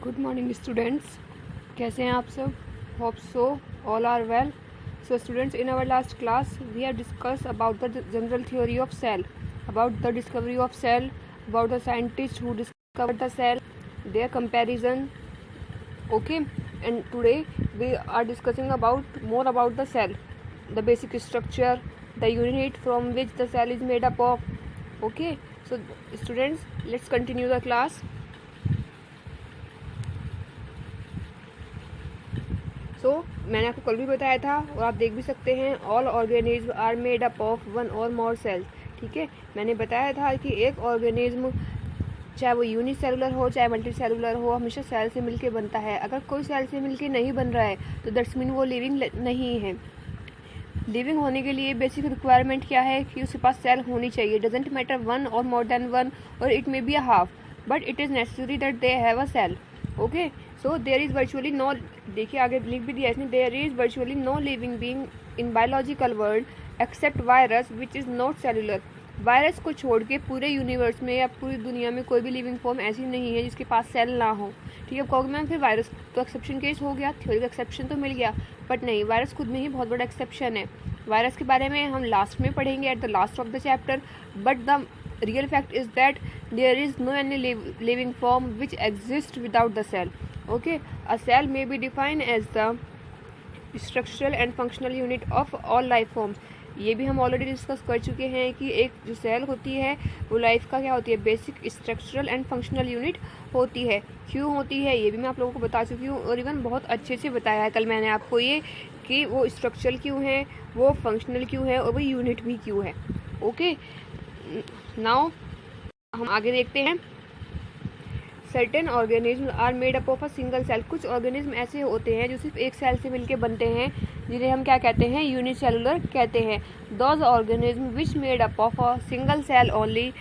Good morning students, कैसे हैं आप सब? Hope so all are well. So students, in our last class we have discussed about the general theory of cell, about the discovery of cell, about the scientists who discovered the cell, their comparison. Okay, and today we are discussing about more about the cell, the basic structure, the unit from which the cell is made up of. Okay, so students, let's continue the class. मैंने आपको कल भी बताया था और आप देख भी सकते हैं, all organism are made up of one or more sales. ठीक है, मैंने बताया था कि एक ऑर्गेनिज्म चाहे वो यूनिसेलुलर हो चाहे मल्टी सेलुलर हो, हमेशा सेल से मिलके बनता है. अगर कोई सेल से मिलके नहीं बन रहा है तो दैट्स मीन वो लिविंग नहीं है. लिविंग होने के लिए बेसिक रिक्वायरमेंट क्या है कि उसके पास सेल होनी चाहिए. Doesn't matter one or more than one, or it may be a half, but it is necessary that they have a cell. Okay, so there is virtually no, देखिए आगे लिख भी दिया इसने, there is virtually no living being in biological world except virus which is not cellular. Virus को छोड़ के पूरे यूनिवर्स में या पूरी दुनिया में कोई भी लिविंग फॉर्म ऐसी नहीं है जिसके पास सेल ना हो. ठीक है, कहोगे मैम फिर वायरस तो एक्सेप्शन केस हो गया, थ्योरी का एक्सेप्शन तो मिल गया, बट नहीं, वायरस खुद में ही बहुत बड़ा एक्सेप्शन है. वायरस के बारे में हम लास्ट में पढ़ेंगे, at the last of the chapter, but the real fact is that there is no any living form which exist without the cell. Okay, a cell may be defined as the structural and functional unit of all life forms. ये भी हम already discuss कर चुके हैं कि एक जो cell होती है वो लाइफ का क्या होती है, basic structural and functional unit होती है. क्यों होती है ये भी मैं आप लोगों को बता चुकी हूँ, और इवन बहुत अच्छे से बताया है कल मैंने आपको ये कि वो स्ट्रक्चरल क्यों है, वो फंक्शनल क्यों है, और वो यूनिट भी क्यों है. ओके, नाउ हम आगे देखते हैं. Certain organism are made up of a single cell. कुछ ऑर्गेनिज्म ऐसे होते हैं जो सिर्फ एक सेल से मिलके बनते हैं, जिन्हें हम क्या कहते हैं, यूनिसेलुलर कहते हैं. Those organism which made up of a single cell only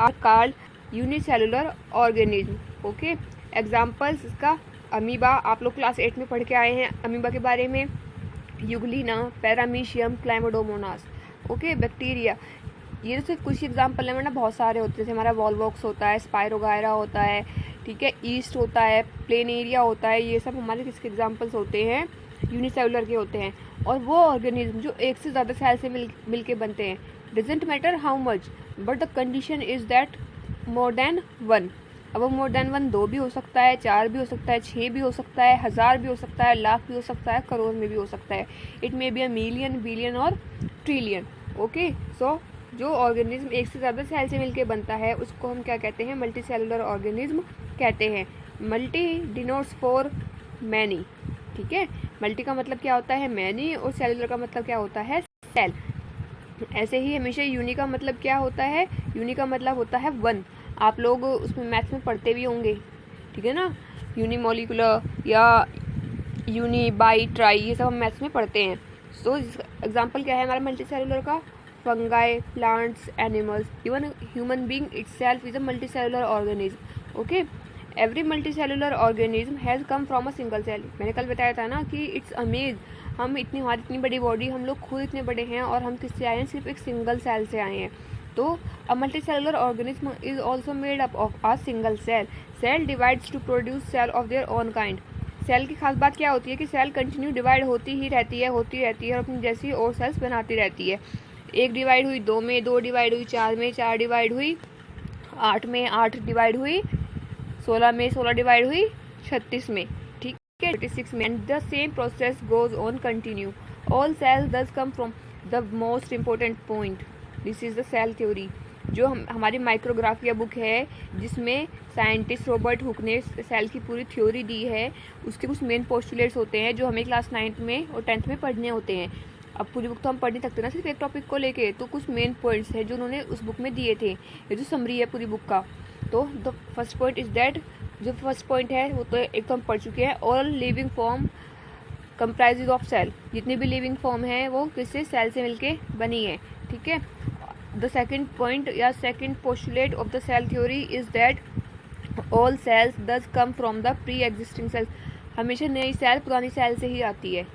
are called unicellular organism. Okay, examples इसका अमीबा, आप लोग क्लास 8 में पढ़ के आए हैं अमीबा के बारे में. Euglena, paramecium, chlamydomonas. Okay, bacteria, ये तो सिर्फ कुछ एग्जाम्पल है, वरना बहुत सारे होते हैं. जैसे हमारा वॉलवॉक्स होता है, स्पायरोगायरा होता है, ठीक है, ईस्ट होता है, प्लेनेरिया होता है, ये सब हमारे किसके एग्जाम्पल्स होते हैं, यूनिसेलुलर के होते हैं. और वो ऑर्गेनिज्म जो एक से ज़्यादा सेल से मिल के बनते हैं, doesn't matter how much, but the condition is that more than one. अब मोर देन वन 2 भी हो सकता है, 4 भी हो सकता है, 6 भी हो सकता है, 1000 भी हो सकता है, लाख भी हो सकता है, करोड़ में भी हो सकता है. It may be a million, billion और ट्रिलियन. ओके, सो जो ऑर्गेनिज्म एक से ज़्यादा सेल से मिलके बनता है उसको हम क्या कहते हैं, मल्टी सेलुलर ऑर्गेनिज्म कहते हैं. Multi denotes for many. ठीक है, मल्टी का मतलब क्या होता है, मैनी, और सेलुलर का मतलब क्या होता है, सेल. ऐसे ही हमेशा यूनि का मतलब क्या होता है, यूनि का मतलब होता है वन. आप लोग उसमें मैथ्स में पढ़ते भी होंगे, ठीक है ना, यूनिमोलिकुलर या यूनि, बाई, ट्राई, ये सब हम मैथ्स में पढ़ते हैं. सो एग्जाम्पल क्या है हमारा मल्टी सेलुलर का, fungi, plants, animals, even human being itself is a multicellular organism. Okay, every multicellular organism has come from a single cell. मैंने कल बताया था ना कि इट्स अमेज, हम हमारी इतनी बड़ी बॉडी, हम लोग खुद इतने बड़े हैं और हम किससे आए हैं, सिर्फ एक सिंगल सेल से आए हैं. तो a multicellular organism is also made up of a single cell. Cell divides to produce cell of their own kind. Cell की खास बात क्या होती है कि सेल कंटिन्यू डिवाइड होती ही रहती है और अपनी जैसी और सेल्स बनाती रहती है. 1 डिवाइड हुई 2 में, 2 डिवाइड हुई 4 में, 4 डिवाइड हुई 8 में, 8 डिवाइड हुई 16 में, 16 डिवाइड हुई 36 में, ठीक है, 36 में. And the same process goes on continue. All cells thus come from the most important point. This is the cell theory, जो हमारी माइक्रोग्राफिया बुक है जिसमें साइंटिस्ट रॉबर्ट हुक ने सेल की पूरी थ्योरी दी है. उसके कुछ मेन पोस्टुलेट्स होते हैं जो हमें क्लास 9th में और 10th में पढ़ने होते हैं. अब पूरी बुक तो हम पढ़ नहीं सकते ना सिर्फ एक टॉपिक को लेके, तो कुछ मेन पॉइंट्स हैं जो उन्होंने उस बुक में दिए थे. ये जो समरी है पूरी बुक का, तो the first point is that, जो फर्स्ट पॉइंट है वो तो एक तो हम पढ़ चुके हैं, all living form comprises of cell. जितनी भी लिविंग फॉर्म है वो किससे, सेल से मिलके बनी है. ठीक है, द सेकेंड पॉइंट या second postulate of the cell theory is that all cells thus come from the pre existing cells. हमेशा नई सेल पुरानी सेल से ही आती है.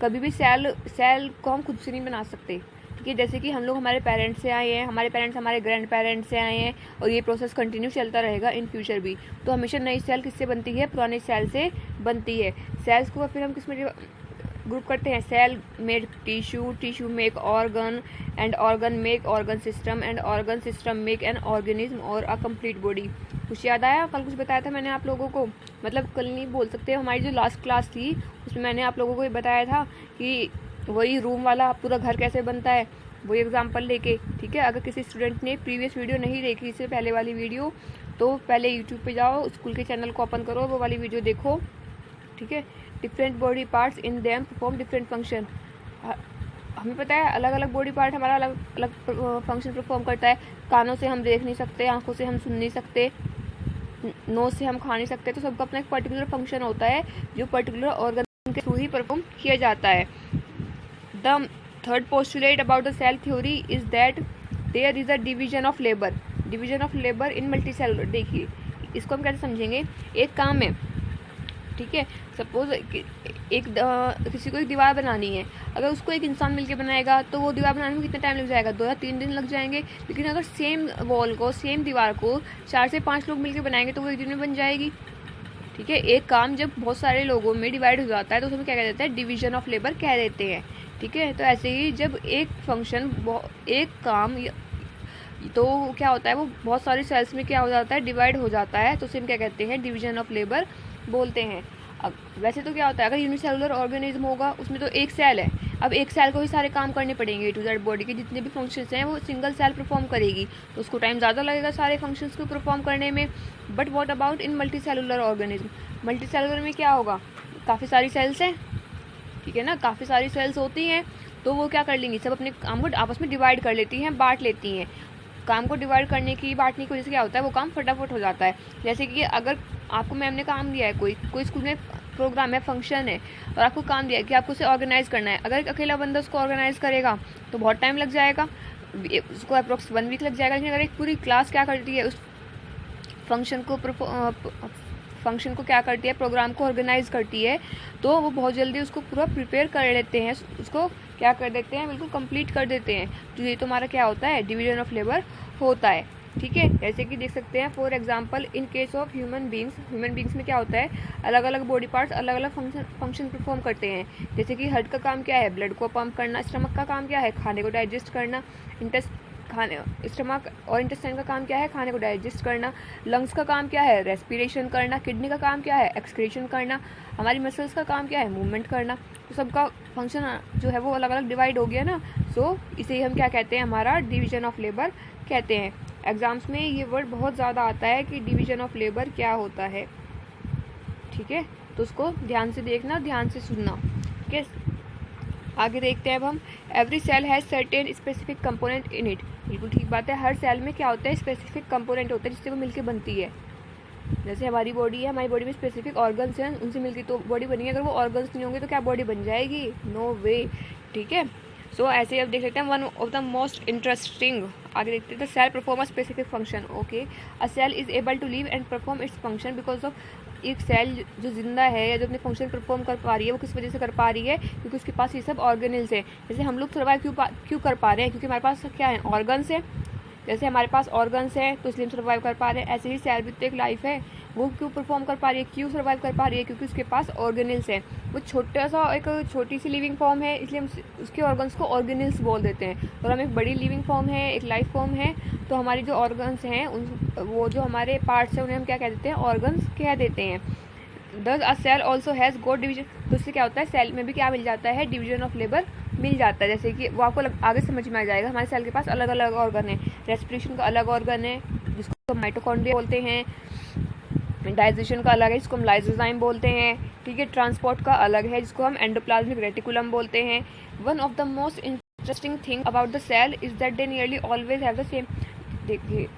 कभी भी सेल को हम खुद से नहीं बना सकते. ठीक है। जैसे कि हम लोग हमारे पेरेंट्स से आए हैं, हमारे पेरेंट्स हमारे ग्रैंड पेरेंट्स से आए हैं, और ये प्रोसेस कंटिन्यू चलता रहेगा इन फ्यूचर भी। तो हमेशा नई सेल किससे बनती है? पुराने सेल से बनती है। सेल्स को फिर हम किस में ग्रुप करते हैं? Cell made tissue, tissue make organ, and organ make organ system, and organ system make an organism और अ कंप्लीट बॉडी। कुछ याद आया? कल कुछ बताया था मैंने आप लोगों को, मतलब कल नहीं बोल सकते, हमारी जो लास्ट क्लास थी उसमें मैंने आप लोगों को ये बताया था कि वही रूम वाला पूरा घर कैसे बनता है, वही एग्जाम्पल लेके, ठीक है। अगर किसी स्टूडेंट ने प्रीवियस वीडियो नहीं देखी, इससे पहले वाली वीडियो, तो पहले यूट्यूब पे जाओ, स्कूल के चैनल को ओपन करो, वो वाली वीडियो देखो, ठीक है। Different body parts in them perform different function. हमें पता है अलग अलग बॉडी पार्ट हमारा अलग अलग फंक्शन परफॉर्म करता है। कानों से हम देख नहीं सकते, आंखों से हम सुन नहीं सकते, नोज से हम खा नहीं सकते, तो सबका अपना एक पर्टिकुलर फंक्शन होता है जो पर्टिकुलर ऑर्गन के थ्रू ही परफॉर्म किया जाता है। The third postulate about the cell theory is that there is a division of labour, division of labour in multicellular. देखिए इसको हम कैसे समझेंगे? एक काम है, ठीक है, सपोज किसी को एक दीवार बनानी है, अगर उसको एक इंसान मिलके बनाएगा तो वो दीवार बनाने में कितना टाइम लग जाएगा? 2 या 3 दिन लग जाएंगे। लेकिन अगर सेम वॉल को, सेम दीवार को 4 से 5 लोग मिलके बनाएंगे तो वो एक दिन में बन जाएगी, ठीक है। एक काम जब बहुत सारे लोगों में डिवाइड हो जाता है तो उसमें क्या कह देते हैं? डिवीजन ऑफ लेबर कह देते हैं, ठीक है। तो ऐसे ही जब एक फंक्शन, एक काम, तो क्या होता है, वो बहुत सारी सेल्स में क्या हो जाता है? डिवाइड हो जाता है, तो उसे हम क्या कहते हैं? डिवीजन ऑफ लेबर बोलते हैं। अब वैसे तो क्या होता है, अगर यूनिसेलुलर ऑर्गेनिज्म होगा उसमें तो एक सेल है, अब एक सेल को ही सारे काम करने पड़ेंगे, टू दैट बॉडी के जितने भी फंक्शंस हैं वो सिंगल सेल परफॉर्म करेगी, तो उसको टाइम ज़्यादा लगेगा सारे फंक्शंस को परफॉर्म करने में। But what about in multi cellular organism? Multi cellular में क्या होगा? काफ़ी सारी सेल्स हैं, ठीक है ना, काफ़ी सारी सेल्स होती हैं, तो वो क्या कर लेंगी? सब अपने काम को आपस में डिवाइड कर लेती हैं, बांट लेती हैं। काम को डिवाइड करने की, बांटने की वजह से क्या होता है? वो काम फटाफट हो जाता है। जैसे कि अगर आपको मैम ने काम दिया है, कोई स्कूल में प्रोग्राम है, फंक्शन है, और आपको काम दिया है कि आपको उसे ऑर्गेनाइज करना है, अगर एक अकेला बंदा उसको ऑर्गेनाइज करेगा तो बहुत टाइम लग जाएगा, उसको अप्रोक्स 1 वीक लग जाएगा। लेकिन अगर एक पूरी क्लास क्या करती है, उस फंक्शन को क्या करती है? प्रोग्राम को ऑर्गेनाइज करती है, तो वो बहुत जल्दी उसको पूरा प्रिपेयर कर लेते हैं, उसको क्या कर देते हैं? बिल्कुल कंप्लीट कर देते हैं। तो ये तो हमारा क्या होता है? डिवीजन ऑफ लेबर होता है, ठीक है। जैसे कि देख सकते हैं, for example in case of human beings में क्या होता है? अलग अलग बॉडी पार्ट्स अलग अलग फंक्शन परफॉर्म करते हैं। जैसे कि हार्ट का काम क्या है? ब्लड को पंप करना। स्टमक का काम क्या है? खाने को डाइजेस्ट करना। स्टमक और इंटेस्टाइन का काम क्या है? खाने को डाइजेस्ट करना। लंग्स का काम क्या है? रेस्पिरेशन करना। किडनी का काम क्या है? एक्सक्रीशन करना। हमारी मसल्स का काम क्या है? मूवमेंट करना। तो सबका फंक्शन जो है वो अलग अलग डिवाइड हो गया ना, सो इसे ही हम क्या कहते हैं? हमारा डिवीजन ऑफ लेबर कहते हैं। एग्जाम्स में ये वर्ड बहुत ज़्यादा आता है कि डिवीजन ऑफ लेबर क्या होता है, ठीक है, तो उसको ध्यान से देखना, ध्यान से सुनना, ठीक है। आगे देखते हैं अब हम। Every cell has certain specific component in it. बिल्कुल ठीक बात है, हर सेल में क्या होता है? स्पेसिफिक कंपोनेंट होता है जिससे वो मिलकर बनती है। जैसे हमारी बॉडी है, हमारी बॉडी में स्पेसिफिक ऑर्गन्स हैं, उनसे मिलकर तो बॉडी बनी है। अगर वो ऑर्गन्स नहीं होंगे तो क्या बॉडी बन जाएगी? नो वे, ठीक है। सो ऐसे अब देख लेते हैं one of the most interesting. आगे देखते हैं, the cell perform a specific function. Okay, a cell is able to live and perform its function because of. एक सेल जो जिंदा है या जो अपने फंक्शन परफॉर्म कर पा रही है, वो किस वजह से कर पा रही है? क्योंकि उसके पास ये सब ऑर्गेनल्स है। जैसे हम लोग सर्वाइव क्यों कर पा रहे हैं? क्योंकि हमारे पास क्या है? ऑर्गन्स है। जैसे हमारे पास ऑर्गन्स हैं तो इसलिए हम सर्वाइव कर पा रहे हैं, ऐसे ही सेल भी तो एक लाइफ है, वो क्यों परफॉर्म कर पा रही है, क्यों सर्वाइव कर पा रही है? क्योंकि उसके पास ऑर्गेनल्स हैं। वो एक छोटी सी लिविंग फॉर्म है, इसलिए हम उसके ऑर्गन्स को ऑर्गेनल्स बोल देते हैं। और हम एक बड़ी लिविंग फॉर्म है, एक लाइफ फॉर्म है, तो हमारी जो ऑर्गन्स हैं वो जो हमारे पार्ट्स हैं उन्हें हम क्या कह देते हैं? ऑर्गन्स कह देते हैं। Thus a cell also has got division. तो उससे क्या होता है? सेल में भी क्या मिल जाता है? डिवीजन ऑफ लेबर मिल जाता है। जैसे कि वो आपको आगे समझ में आ जाएगा। हमारे सेल के पास अलग अलग ऑर्गन है। रेस्पिरेशन का अलग ऑर्गन है जिसको माइटोकॉन्ड्रिया बोलते हैं। डाइजेशन का अलग है जिसको हम लाइसोजाइम बोलते हैं, ठीक है। ट्रांसपोर्ट का अलग है जिसको हम एंडोप्लाज्मिक रेटिकुलम बोलते हैं। One of the most interesting thing about the cell is that they nearly always have the same. देखिए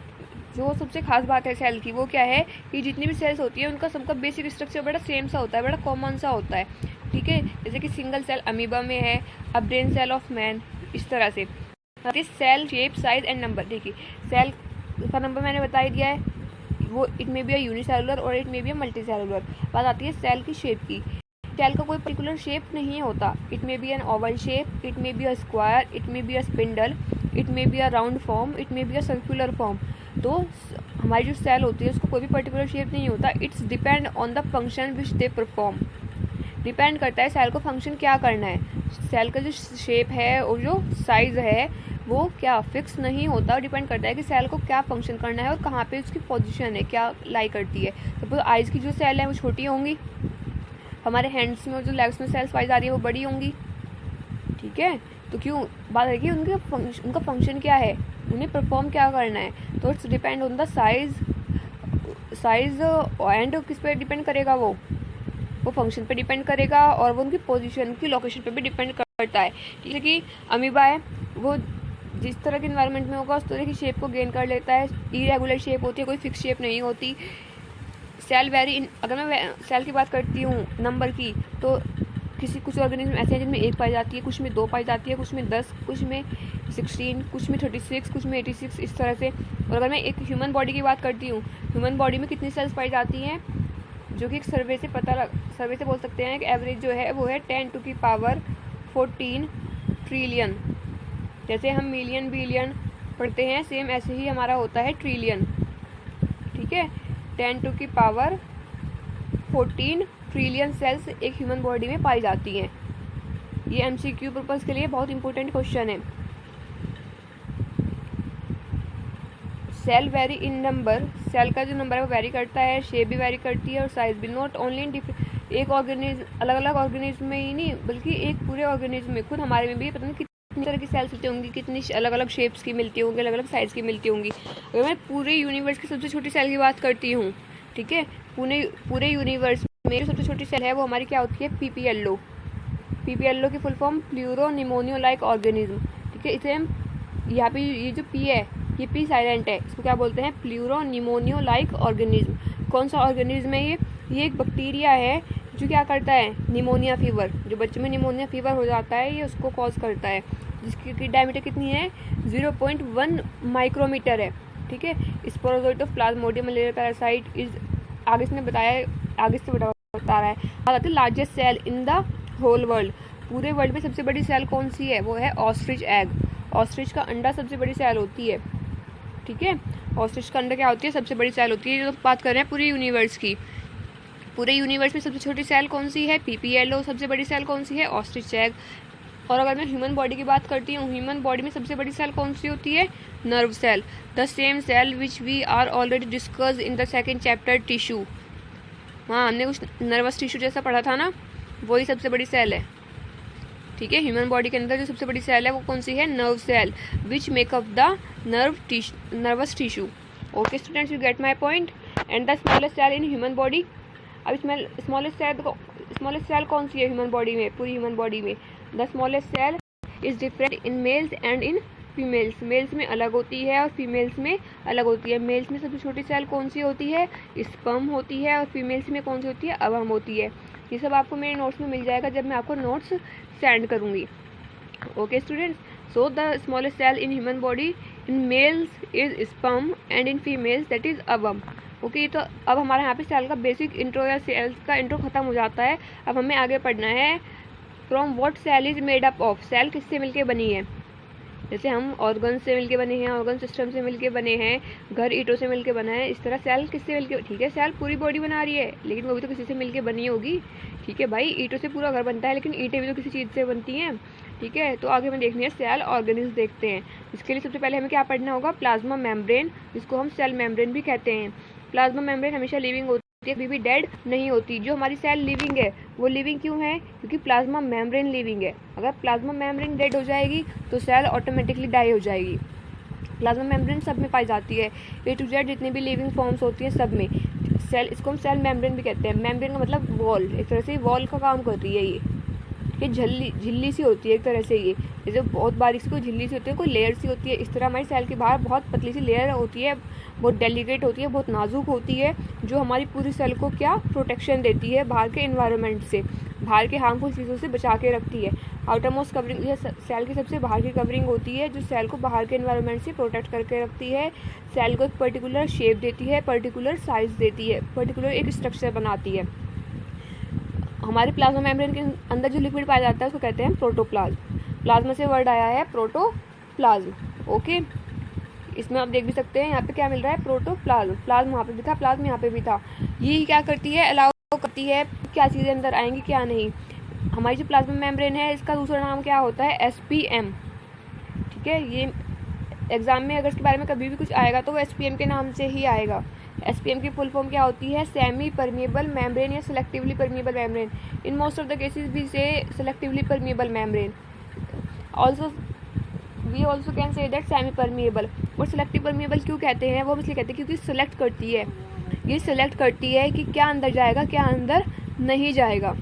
जो सबसे खास बात है सेल की वो क्या है कि जितनी भी सेल्स होती है उनका सबका बेसिक स्ट्रक्चर बड़ा सेम सा होता है, बड़ा कॉमन सा होता है, ठीक है। जैसे कि सिंगल सेल अमीबा में है, a brain cell of man, इस तरह से। This cell shape size and number. देखिए सेल का नंबर मैंने बता ही दिया है, वो it may be a unicellular और it may be a multi cellular. बात आती है सेल की शेप की। सेल का कोई पर्टिकुलर शेप नहीं होता. It may be an oval shape, it may be a square, it may be a spindle, it may be a round form, it may be a circular form. तो हमारी जो cell होती है उसको कोई भी पर्टिकुलर शेप नहीं होता. It's depend on the function which they perform. Depend करता है सेल को फंक्शन क्या करना है. सेल का जो शेप है और जो साइज़ है वो क्या फिक्स नहीं होता. डिपेंड करता है कि सेल को क्या फंक्शन करना है और कहाँ पे उसकी पोजीशन है, क्या लाई करती है. सपोज आइज़ की जो सेल है वो छोटी होंगी, हमारे हैंड्स में और जो लेग्स में सेल्स पाई जा रही है वो बड़ी होंगी. ठीक है, तो क्यों बात है कि उनका फंक्शन क्या है, उन्हें परफॉर्म क्या करना है. तो it's depend on the size and किस पे डिपेंड करेगा, वो फंक्शन पे डिपेंड करेगा और वो उनकी पोजीशन की लोकेशन पे भी डिपेंड करता है. जैसे कि अमीबा है, वो जिस तरह के इन्वायरमेंट में होगा उस तरह की शेप को गेन कर लेता है. इरेगुलर शेप होती है, कोई फिक्स शेप नहीं होती. सेल वेरी अगर मैं सेल की बात करती हूँ नंबर की, तो कुछ ऑर्गेनिज्म ऐसे हैं जिनमें 1 पाई जाती है, कुछ में 2 पाई जाती है, कुछ में 10, कुछ में 16, कुछ में 36, कुछ में 86, इस तरह से. और अगर मैं एक ह्यूमन बॉडी की बात करती हूँ, ह्यूमन बॉडी में कितनी सेल्स पाई जाती हैं, जो कि एक सर्वे से बोल सकते हैं कि एवरेज जो है वो है 10⁻14 ट्रिलियन. जैसे हम मिलियन बिलियन पढ़ते हैं, सेम ऐसे ही हमारा होता है ट्रिलियन. ठीक है, 10⁻14 ट्रिलियन सेल्स एक ह्यूमन बॉडी में पाई जाती हैं. ये MCQ पर्पज़ के लिए बहुत इंपॉर्टेंट क्वेश्चन है. Cell very in number, cell का जो नंबर है वो वेरी करता है, शेप भी वेरी करती है और साइज भी. नॉट ओनली इन एक ऑर्गेनिज्म, अलग अलग ऑर्गेनिज्म में ही नहीं बल्कि एक पूरे ऑर्गेनिज्म में, खुद हमारे में भी पता नहीं कितनी तरह की सेल्स होती होंगी, कितनी अलग अलग शेप्स की मिलती होंगी, अलग अलग साइज़ की मिलती होंगी. अगर मैं पूरे यूनिवर्स की सबसे छोटी सेल की बात करती हूँ, ठीक है, पूरे यूनिवर्स में जो सबसे छोटी सेल है वो हमारी क्या होती है, PPLO. PPLO की full form pleuro pneumonia like organism. ठीक है, इसे हम यहाँ पे ये जो P है ये P साइलेंट है, इसको क्या बोलते हैं, प्लूरो निमोनियो लाइक ऑर्गेनिज्म. कौन सा ऑर्गेनिज्म है ये एक बैक्टीरिया है जो क्या करता है, निमोनिया फीवर. जो बच्चों में निमोनिया फीवर हो जाता है ये उसको कॉज करता है, जिसकी डायमीटर कितनी है, 0.1 माइक्रोमीटर है. ठीक है, sporozoite of plasmodium malaria parasite is, आगे से बता रहा है largest cell in the whole world. पूरे वर्ल्ड में सबसे बड़ी सेल कौन सी है, वो है ऑस्ट्रिच एग. ऑस्ट्रिच का अंडा सबसे बड़ी सेल होती है. ठीक है, ऑस्ट्रिच का अंडा क्या होती है, सबसे बड़ी सेल होती है. जो बात कर रहे हैं पूरे यूनिवर्स की, पूरे यूनिवर्स में सबसे छोटी सेल कौन सी है, PPLO. सबसे बड़ी सेल कौन सी है, ऑस्ट्रिच एग. और अगर मैं ह्यूमन बॉडी की बात करती हूँ, ह्यूमन बॉडी में सबसे बड़ी सेल कौन सी होती है, nerve cell. The same cell which we are already discuss in the second chapter tissue. हाँ, हमने कुछ नर्वस टिश्यू जैसा पढ़ा था ना, वही सबसे बड़ी सेल है. ठीक है, ह्यूमन बॉडी के अंदर जो सबसे बड़ी सेल है वो कौन सी है, nerve cell, which make up the nervous tissue. Okay students, you get my point. And the smallest cell in human body. अब स्मॉलेस्ट सेल कौन सी है ह्यूमन बॉडी में, पूरी ह्यूमन बॉडी में. The smallest cell is different in males and in females. Males में अलग होती है और फीमेल्स में अलग होती है. मेल्स में सबसे छोटी सेल कौन सी होती है, स्पर्म होती है, और फीमेल्स में कौन सी होती है, अवम होती है. ये सब आपको मेरे नोट्स में मिल जाएगा जब मैं आपको नोट्स सेंड करूँगी. Okay students, so the smallest cell in human body in males is sperm and in females that is ovum. Okay, तो अब हमारे यहाँ पे सेल का बेसिक इंट्रो या सेल्स का इंट्रो खत्म हो जाता है. अब हमें आगे पढ़ना है from what cell is made up of. Cell किससे मिलके बनी है, जैसे हम ऑर्गन से मिलके बने हैं, ऑर्गन सिस्टम से मिलके बने हैं, घर ईंटों से मिलके बना है, इस तरह सेल किससे मिलके. ठीक है, सेल पूरी बॉडी बना रही है लेकिन वो भी तो किसी से मिलके बनी होगी. ठीक है भाई, ईंटों से पूरा घर बनता है लेकिन ईंटें भी तो किसी चीज़ से बनती हैं. ठीक है, तो आगे हमें देखनी है सेल ऑर्गेनिज्म देखते हैं. इसके लिए सबसे पहले हमें क्या पढ़ना होगा, प्लाज्मा मेम्ब्रेन, जिसको हम सेल मेम्ब्रेन भी कहते हैं. प्लाज्मा मेम्ब्रेन हमेशा लिविंग होती है, कभी भी डेड नहीं होती. जो हमारी सेल लिविंग है वो लिविंग क्यों है, क्योंकि प्लाज्मा मेम्ब्रेन लिविंग है. अगर प्लाज्मा मेम्ब्रेन डेड हो जाएगी तो सेल ऑटोमेटिकली डाई हो जाएगी. प्लाज्मा मेम्ब्रेन सब में पाई जाती है, A to Z जितनी भी लिविंग फॉर्म्स होती हैं सब में. सेल, इसको हम सेल मेम्ब्रेन भी कहते हैं. मेम्ब्रेन का मतलब वॉल, एक तरह से वॉल का काम करती है. ये झिल्ली सी होती है एक तरह से. ये जैसे बहुत बारीक सी कोई झिल्ली सी होती है, कोई लेयर सी होती है, इस तरह हमारी सेल के बाहर बहुत पतली सी लेयर होती है, बहुत डेलिकेट होती है, बहुत नाजुक होती है, जो हमारी पूरी सेल को क्या प्रोटेक्शन देती है बाहर के एनवायरनमेंट से, बाहर के हार्मफुल चीज़ों से बचा के रखती है. आउटर मोस्ट कवरिंग, यह सेल की सबसे बाहर की कवरिंग होती है जो सेल को बाहर के एनवायरनमेंट से प्रोटेक्ट करके रखती है. सेल को एक पर्टिकुलर शेप देती है, पर्टिकुलर साइज देती है, पर्टिकुलर एक स्ट्रक्चर बनाती है. हमारे प्लाज्मा मेम्ब्रेन के अंदर जो लिक्विड पाया जाता है उसको कहते हैं प्रोटोप्लाज्म। प्लाज्मा से वर्ड आया है प्रोटोप्लाज्म। ओके, इसमें आप देख भी सकते हैं यहाँ पे क्या मिल रहा है, प्रोटोप्लाज्म। प्लाज्म वहाँ पे भी था, प्लाज्म यहाँ पे भी था। ये क्या करती है, अलाउ करती है क्या चीज़ें अंदर आएंगी क्या नहीं। हमारी जो प्लाज्मा मेम्ब्रेन है इसका दूसरा नाम क्या होता है, SPM। ठीक है, ये एग्जाम में अगर इसके बारे में कभी भी कुछ आएगा तो वो SPM के नाम से ही आएगा। SPM की फुल फॉर्म क्या होती है, सेमी परमिएबल मेम्ब्रेन या selectively permeable membrane. In most of the cases भी say selectively permeable membrane. Also we also can say that semi permeable. और सेलेक्टिव परमिएबल क्यों कहते हैं, वो इसलिए कहते हैं क्योंकि सेलेक्ट करती है, ये सेलेक्ट करती है कि क्या अंदर जाएगा क्या अंदर नहीं जाएगा।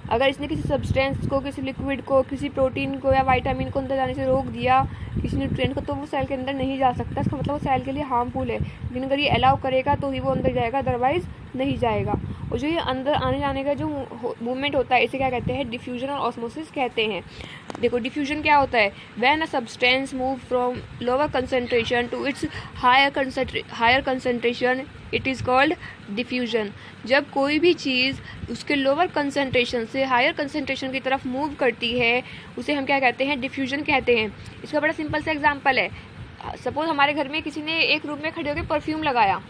अगर इसने किसी सब्सटेंस को, किसी लिक्विड को, किसी प्रोटीन को या विटामिन को अंदर जाने से रोक दिया, किसी न्यूट्रिएंट को, तो वो सेल के अंदर नहीं जा सकता। इसका मतलब वो सेल के लिए हार्मफुल है। लेकिन अगर ये अलाउ करेगा तो ही वो अंदर जाएगा, अदरवाइज नहीं जाएगा। और जो ये अंदर आने जाने का जो मूवमेंट होता है इसे क्या कहते हैं, डिफ्यूजन और ऑस्मोसिस कहते हैं। देखो डिफ्यूजन क्या होता है, when a substance move from lower concentration to its higher concentration it is called diffusion. जब कोई भी चीज़ उसके लोअर कंसंट्रेशन से हायर कंसंट्रेशन की तरफ मूव करती है उसे हम क्या कहते हैं, डिफ्यूजन कहते हैं। इसका बड़ा सिंपल सा एग्जांपल है, सपोज हमारे घर में किसी ने एक रूम में खड़े होकर परफ्यूम लगाया।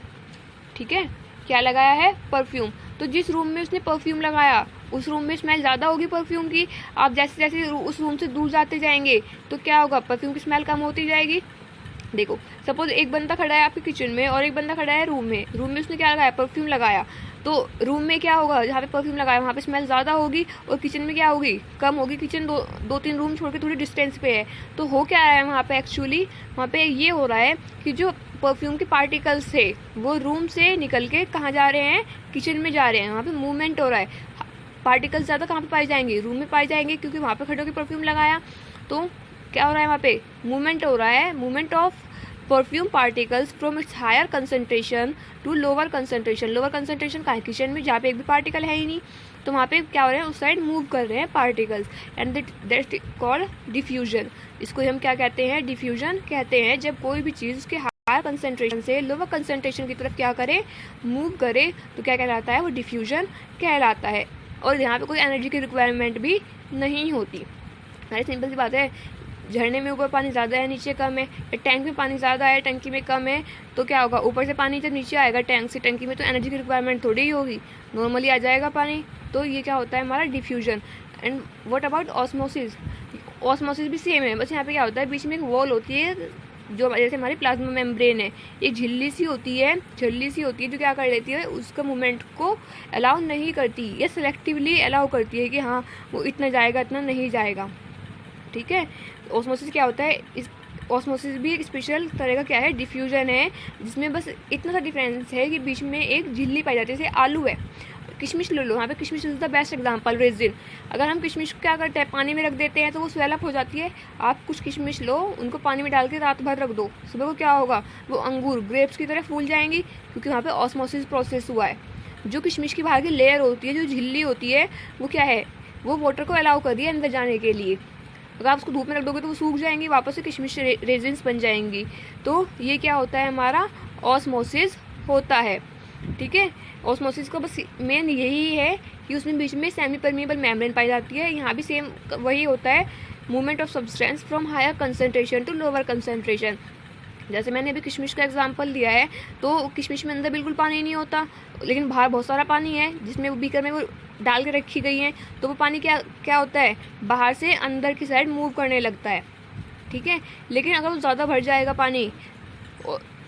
ठीक है, क्या लगाया है, परफ्यूम। तो जिस रूम में उसने परफ्यूम लगाया उस रूम में स्मेल ज़्यादा होगी परफ्यूम की। आप जैसे जैसे उस रूम से दूर जाते जाएंगे तो क्या होगा, परफ्यूम की स्मेल कम होती जाएगी। देखो सपोज एक बंदा खड़ा है आपके किचन में और एक बंदा खड़ा है रूम में उसने क्या लगाया, परफ्यूम लगाया। तो रूम में क्या होगा, जहाँ पे परफ्यूम लगाया वहाँ पे स्मेल ज़्यादा होगी और किचन में क्या होगी, कम होगी। किचन दो तीन रूम छोड़ के थोड़ी डिस्टेंस पे है। तो हो क्या रहा है वहाँ पे, एक्चुअली वहाँ पे ये हो रहा है कि जो परफ्यूम के पार्टिकल्स थे वो रूम से निकल के कहाँ जा रहे हैं, किचन में जा रहे हैं। वहाँ पे मूवमेंट हो रहा है। पार्टिकल्स ज़्यादा कहाँ पे पाए जाएंगे, रूम में पाए जाएंगे, क्योंकि वहाँ पे खड़े होकर परफ्यूम लगाया। तो क्या हो रहा है, वहाँ पे मूवमेंट हो रहा है, movement of perfume particles from its higher concentration to lower concentration. Lower concentration का है किचन में, जहाँ पे एक भी पार्टिकल है ही नहीं, तो वहाँ पे क्या हो रहे हैं, उस साइड मूव कर रहे हैं particles, and that called diffusion. इसको हम क्या कहते हैं, डिफ्यूजन कहते हैं। जब कोई भी चीज़ उसके हायर कंसंट्रेशन से लोअर कंसंट्रेशन की तरफ क्या करे, मूव करे, तो क्या कहलाता है, वो डिफ्यूजन कहलाता है। और यहाँ पे कोई एनर्जी की रिक्वायरमेंट भी नहीं होती। अरे सिंपल सी बात है, झरने में ऊपर पानी ज़्यादा है नीचे कम है, टैंक में पानी ज़्यादा है टंकी में कम है, तो क्या होगा, ऊपर से पानी जब नीचे आएगा टैंक से टंकी में तो एनर्जी की रिक्वायरमेंट थोड़ी ही होगी, नॉर्मली आ जाएगा पानी। तो ये क्या होता है, हमारा diffusion. And what about osmosis, osmosis भी सेम है, बस यहाँ पे क्या होता है, बीच में एक वॉल होती है जो जैसे हमारी प्लाज्मा मेम्ब्रेन है, एक झिल्ली सी होती है जो क्या कर लेती है, उसका मूवमेंट को अलाउ नहीं करती, या सिलेक्टिवली अलाउ करती है कि हाँ वो इतना जाएगा इतना नहीं जाएगा। ठीक है, ऑस्मोसिस क्या होता है, इस ऑस्मोसिस भी एक स्पेशल तरह का क्या है, डिफ्यूजन है, जिसमें बस इतना सा डिफरेंस है कि बीच में एक झिल्ली पाई जाती है। जैसे आलू है, किशमिश ले लो, यहाँ पे किशमिश is the best example, resin. अगर हम किशमिश को क्या करते हैं, पानी में रख देते हैं तो वो स्वेल अप हो जाती है। आप कुछ किशमिश लो, उनको पानी में डाल के रात भर रख दो, सुबह को क्या होगा, वो अंगूर ग्रेप्स की तरह फूल जाएंगी, क्योंकि वहाँ पे ऑस्मोसिस प्रोसेस हुआ है। जो किशमिश की बाहर की लेयर होती है, जो झिल्ली होती है, वो क्या है, वो वाटर को अलाउ कर रही है अंदर जाने के लिए। अगर आप उसको धूप में रख दोगे तो वो सूख जाएंगी, वापस से किशमिश रेजिन्स बन जाएंगी। तो ये क्या होता है, हमारा ऑस्मोसिस होता है। ठीक है, ऑस्मोसिस का बस मेन यही है कि उसमें बीच में सेमी परमिएबल मेम्ब्रेन पाई जाती है। यहाँ भी सेम वही होता है, movement of substance from higher concentration to lower concentration. जैसे मैंने अभी किशमिश का एग्जांपल दिया है, तो किशमिश में अंदर बिल्कुल पानी नहीं होता, लेकिन बाहर बहुत सारा पानी है जिसमें वो बीकर में वो डाल के रखी गई है, तो वो पानी क्या होता है, बाहर से अंदर की साइड मूव करने लगता है। ठीक है, लेकिन अगर वो ज़्यादा भर जाएगा पानी,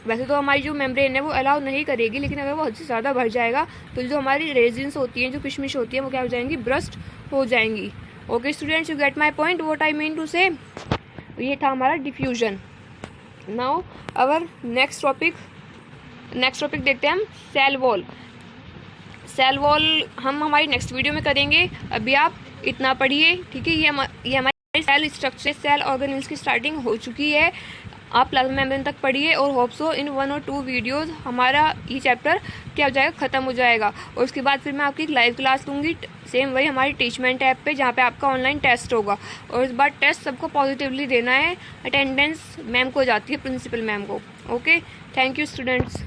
वैसे तो हमारी जो मेम्ब्रेन है वो अलाउ नहीं करेगी, लेकिन अगर वो हद से ज़्यादा भर जाएगा तो जो हमारी रेजिन्स होती हैं, जो किशमिश होती है, वो क्या हो जाएंगी, ब्रस्ट हो जाएंगी। Okay students, you get my point, what I mean to say. ये था हमारा diffusion. Now our next topic देखते हैं हम, सेल वॉल। सेल वॉल हम हमारी नेक्स्ट वीडियो में करेंगे, अभी आप इतना पढ़िए। ठीक है, ये हमारी सेल स्ट्रक्चर, सेल ऑर्गेनेल्स की स्टार्टिंग हो चुकी है। आप प्लाज्मा मेम्ब्रेन तक पढ़िए और होप सो इन 1 और 2 वीडियोज़ हमारा ये चैप्टर क्या हो जाएगा, ख़त्म हो जाएगा। और उसके बाद फिर मैं आपकी एक लाइव क्लास लूँगी, सेम वही हमारी टीचमेंट ऐप पे, जहाँ पे आपका ऑनलाइन टेस्ट होगा। और इस बार टेस्ट सबको पॉजिटिवली देना है, अटेंडेंस मैम को जाती है, प्रिंसिपल मैम को। Okay, thank you students.